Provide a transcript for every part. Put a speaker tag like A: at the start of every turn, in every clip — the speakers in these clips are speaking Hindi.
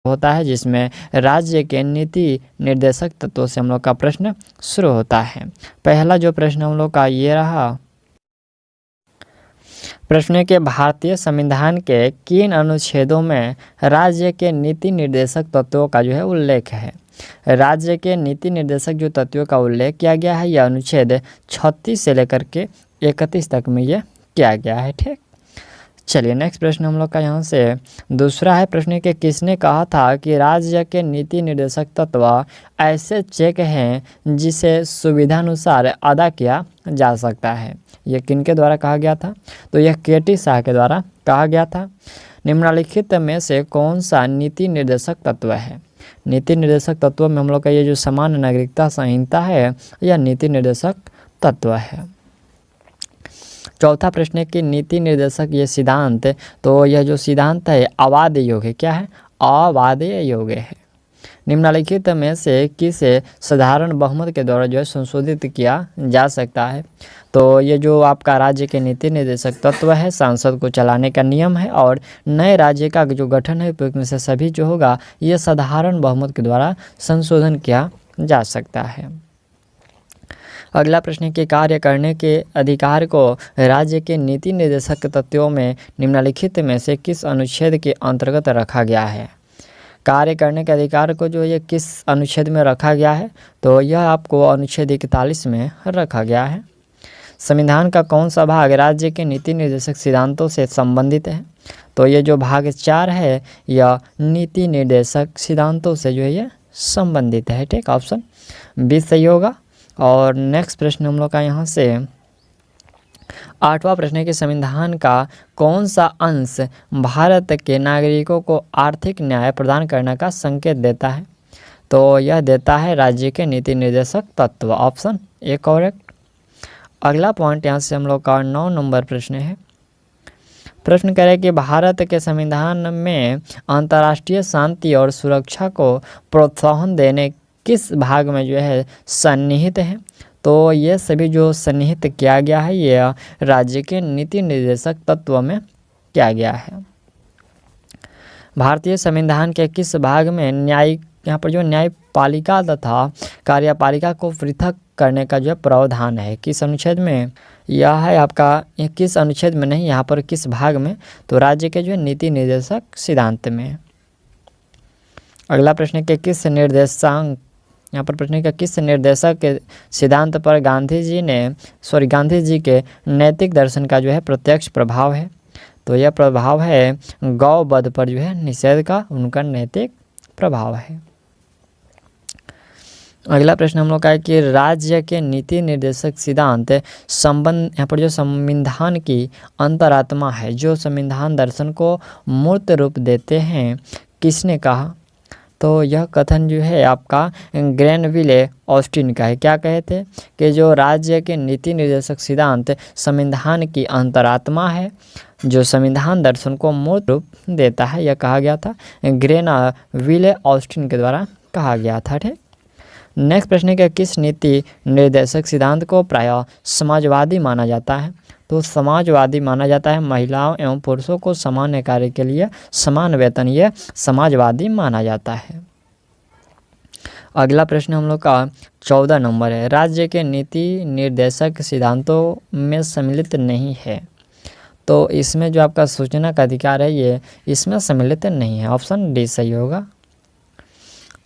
A: होता है जिसमें राज्य के नीति निर्देशक तत्वों से हम लोग का प्रश्न शुरू होता है। पहला जो प्रश्न हम लोग का ये रहा, प्रश्न के भारतीय संविधान के किन अनुच्छेदों में राज्य के नीति निर्देशक तत्वों का जो है उल्लेख है। राज्य के नीति निर्देशक जो तत्वों का उल्लेख किया गया है यह अनुच्छेद 36 से लेकर के 31 तक में ये किया गया है। ठीक, चलिए नेक्स्ट प्रश्न हम लोग का यहाँ से दूसरा है, प्रश्न के किसने कहा था कि राज्य के नीति निर्देशक तत्व ऐसे चेक हैं जिसे सुविधानुसार अदा किया जा सकता है। यह किनके द्वारा कहा गया था? तो यह के.टी. शाह के द्वारा कहा गया था। निम्नलिखित में से कौन सा नीति निर्देशक तत्व है? नीति निर्देशक तत्व में हम लोग का ये जो सामान्य नागरिकता संहिता है यह नीति निर्देशक तत्व है। चौथा प्रश्न है कि नीति निर्देशक ये सिद्धांत, तो यह जो सिद्धांत है अवाद्य योग्य है। क्या है? अवाद्य योग्य है। निम्नलिखित में से किसे साधारण बहुमत के द्वारा जो है संशोधित किया जा सकता है? तो ये जो आपका राज्य के नीति निर्देशक तत्व है सांसद को चलाने का नियम है और नए राज्य का जो गठन है उपयुक्त में से सभी जो होगा ये साधारण बहुमत के द्वारा संशोधन किया जा सकता है। अगला प्रश्न के कार्य करने के अधिकार को राज्य के नीति निर्देशक तत्वों में निम्नलिखित में से किस अनुच्छेद के अंतर्गत रखा गया है? कार्य करने के अधिकार को जो ये किस अनुच्छेद में रखा गया है? तो यह आपको अनुच्छेद 41 में रखा गया है। संविधान का कौन सा भाग राज्य के नीति निर्देशक सिद्धांतों से संबंधित है? तो ये जो भाग 4 है यह नीति निर्देशक सिद्धांतों से जो है ये संबंधित है। ठीक, ऑप्शन 20 सही होगा। और नेक्स्ट प्रश्न हम लोग का यहाँ से 8वां प्रश्न है कि संविधान का कौन सा अंश भारत के नागरिकों को आर्थिक न्याय प्रदान करने का संकेत देता है? तो यह देता है राज्य के नीति निर्देशक तत्व, ऑप्शन ए करेक्ट। अगला पॉइंट यहाँ से हम लोग का 9 नंबर प्रश्न है। प्रश्न करें कि भारत के संविधान में अंतर्राष्ट्रीय शांति और सुरक्षा को प्रोत्साहन देने किस भाग में जो है सन्निहित है? तो ये सभी जो सन्निहित किया गया है ये राज्य के नीति निर्देशक तत्व में किया गया है। भारतीय संविधान के किस भाग में न्यायिक यहाँ पर जो न्यायपालिका तथा कार्यपालिका को पृथक करने का जो प्रावधान है? किस अनुच्छेद में? यह है आपका किस अनुच्छेद में नहीं, यहाँ पर किस भाग में? तो राज्य के जो नीति निर्देशक सिद्धांत में। अगला प्रश्न के किस निर्देशांक, यहाँ पर प्रश्न का किस निर्देशक के सिद्धांत पर गांधी जी के नैतिक दर्शन का जो है प्रत्यक्ष प्रभाव है? तो यह प्रभाव है गौ वध पर जो है निषेध का उनका नैतिक प्रभाव है। अगला प्रश्न हम लोग का है कि राज्य के नीति निर्देशक सिद्धांत संबंध, यहाँ पर जो संविधान की अंतरात्मा है, जो संविधान दर्शन को मूर्त रूप देते हैं, किसने कहा? तो यह कथन जो है आपका ग्रेनविले ऑस्टिन का है। क्या कहे थे? कि जो राज्य के नीति निर्देशक सिद्धांत संविधान की अंतरात्मा है, जो संविधान दर्शन को मूर्त रूप देता है, यह कहा गया था ग्रेनविले ऑस्टिन के द्वारा कहा गया था। ठीक, नेक्स्ट प्रश्न है कि किस नीति निर्देशक सिद्धांत को प्रायः समाजवादी माना जाता है? तो समाजवादी माना जाता है महिलाओं एवं पुरुषों को समान कार्य के लिए समान वेतन, ये समाजवादी माना जाता है। अगला प्रश्न हम लोग का 14 नंबर है, राज्य के नीति निर्देशक सिद्धांतों में सम्मिलित नहीं है। तो इसमें जो आपका सूचना का अधिकार है ये इसमें सम्मिलित नहीं है, ऑप्शन डी सही होगा।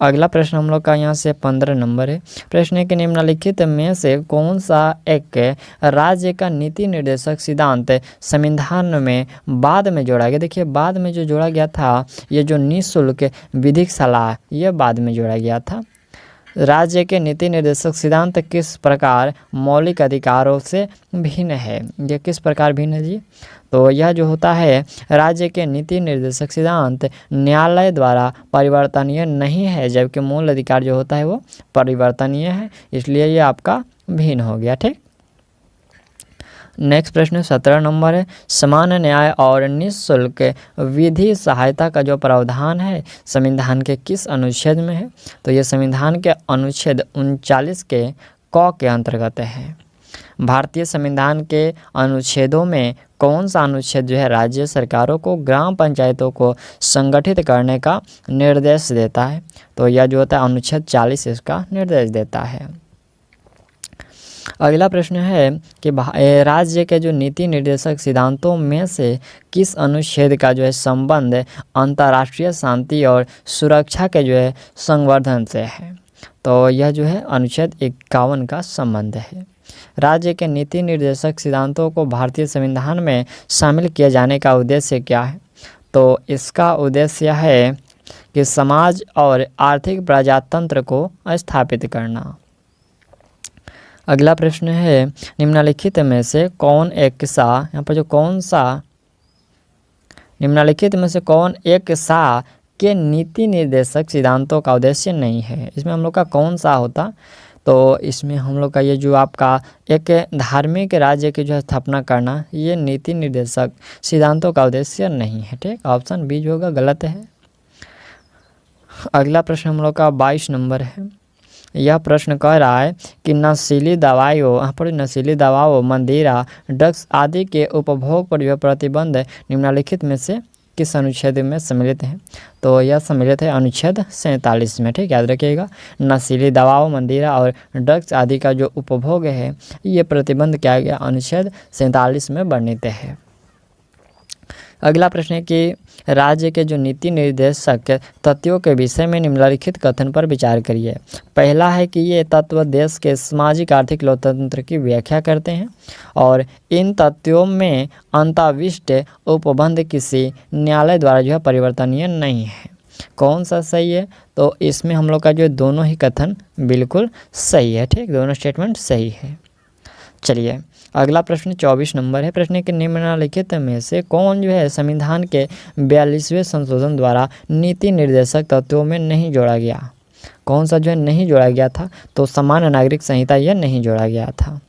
A: अगला प्रश्न हम लोग का यहाँ से 15 नंबर है। प्रश्न है कि निम्नलिखित में से कौन सा एक राज्य का नीति निर्देशक सिद्धांत संविधान में बाद में जोड़ा गया? देखिए बाद में जो जोड़ा गया था ये जो निःशुल्क विधिक सलाह ये बाद में जोड़ा गया था। राज्य के नीति निर्देशक सिद्धांत किस प्रकार मौलिक अधिकारों से भिन्न है? ये किस प्रकार भिन्न है जी? तो यह जो होता है राज्य के नीति निर्देशक सिद्धांत न्यायालय द्वारा परिवर्तनीय नहीं है, जबकि मूल अधिकार जो होता है वो परिवर्तनीय है, इसलिए ये आपका भिन्न हो गया। ठीक, नेक्स्ट प्रश्न 17 नंबर है, समान न्याय और निःशुल्क विधि सहायता का जो प्रावधान है संविधान के किस अनुच्छेद में है? तो ये संविधान के अनुच्छेद 39 के क के अंतर्गत है। भारतीय संविधान के अनुच्छेदों में कौन सा अनुच्छेद जो है राज्य सरकारों को ग्राम पंचायतों को संगठित करने का निर्देश देता है? तो यह जो होता है अनुच्छेद 40 इसका निर्देश देता है। अगला प्रश्न है कि राज्य के जो नीति निर्देशक सिद्धांतों में से किस अनुच्छेद का जो है संबंध अंतर्राष्ट्रीय शांति और सुरक्षा के जो है संवर्धन से है? तो यह जो है अनुच्छेद 51 का संबंध है। राज्य के नीति निर्देशक सिद्धांतों को भारतीय संविधान में शामिल किए जाने का उद्देश्य क्या है? तो इसका उद्देश्य है कि समाज और आर्थिक प्रजातंत्र को स्थापित करना। अगला प्रश्न है निम्नलिखित में से कौन एक सा, यहाँ पर जो कौन सा, निम्नलिखित में से कौन एक सा के नीति निर्देशक सिद्धांतों का उद्देश्य नहीं है? इसमें हम लोग का कौन सा होता? तो इसमें हम लोग का ये जो आपका एक धार्मिक राज्य की जो है स्थापना करना, ये नीति निर्देशक सिद्धांतों का उद्देश्य नहीं है। ठीक, ऑप्शन बी जो होगा गलत है। अगला प्रश्न हम लोग का 22 नंबर है। यह प्रश्न कह रहा है कि नशीली दवाइयों, यहाँ पर नशीली दवाओं, मंदिरा, ड्रग्स आदि के उपभोग पर जो प्रतिबंध निम्नलिखित में से किस अनुच्छेद में सम्मिलित है? तो यह सम्मिलित है अनुच्छेद 47 में। ठीक, याद रखिएगा, नशीली दवाओं, मंदिरा और ड्रग्स आदि का जो उपभोग है ये प्रतिबंध किया गया अनुच्छेद 47 में वर्णित है। अगला प्रश्न है कि राज्य के जो नीति निर्देशक तत्वों के विषय में निम्नलिखित कथन पर विचार करिए। पहला है कि ये तत्व देश के सामाजिक आर्थिक लोकतंत्र की व्याख्या करते हैं और इन तत्वों में अंतर्विष्ट उपबंध किसी न्यायालय द्वारा जो है परिवर्तनीय नहीं है। कौन सा सही है? तो इसमें हम लोग का जो दोनों ही कथन बिल्कुल सही है। ठीक, दोनों स्टेटमेंट सही है। चलिए अगला प्रश्न 24 नंबर है। प्रश्न के निम्नलिखित में से कौन जो है संविधान के 42वें संशोधन द्वारा नीति निर्देशक तत्वों में नहीं जोड़ा गया? कौन सा जो है नहीं जोड़ा गया था? तो सामान्य नागरिक संहिता यह नहीं जोड़ा गया था।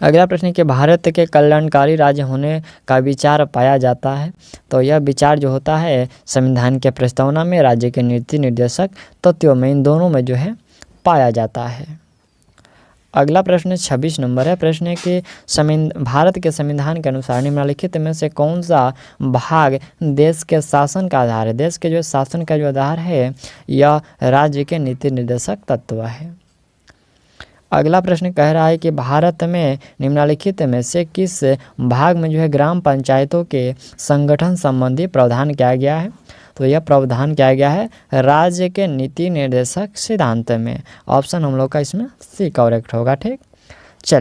A: अगला प्रश्न कि भारत के कल्याणकारी राज्य होने का विचार पाया जाता है। तो यह विचार जो होता है संविधान के प्रस्तावना में, राज्य के नीति निर्देशक तत्वों में, इन दोनों में जो है पाया जाता है। अगला प्रश्न 26 नंबर है। प्रश्न है कि भारत के संविधान के अनुसार निम्नलिखित में से कौन सा भाग देश के शासन का आधार है? देश के जो शासन का जो आधार है यह राज्य के नीति निर्देशक तत्व है। अगला प्रश्न कह रहा है कि भारत में निम्नलिखित में से किस भाग में जो है ग्राम पंचायतों के संगठन संबंधी प्रावधान किया गया है? तो यह प्रावधान किया गया है राज्य के नीति निर्देशक सिद्धांत में। ऑप्शन हम लोग का इसमें सी करेक्ट होगा। ठीक,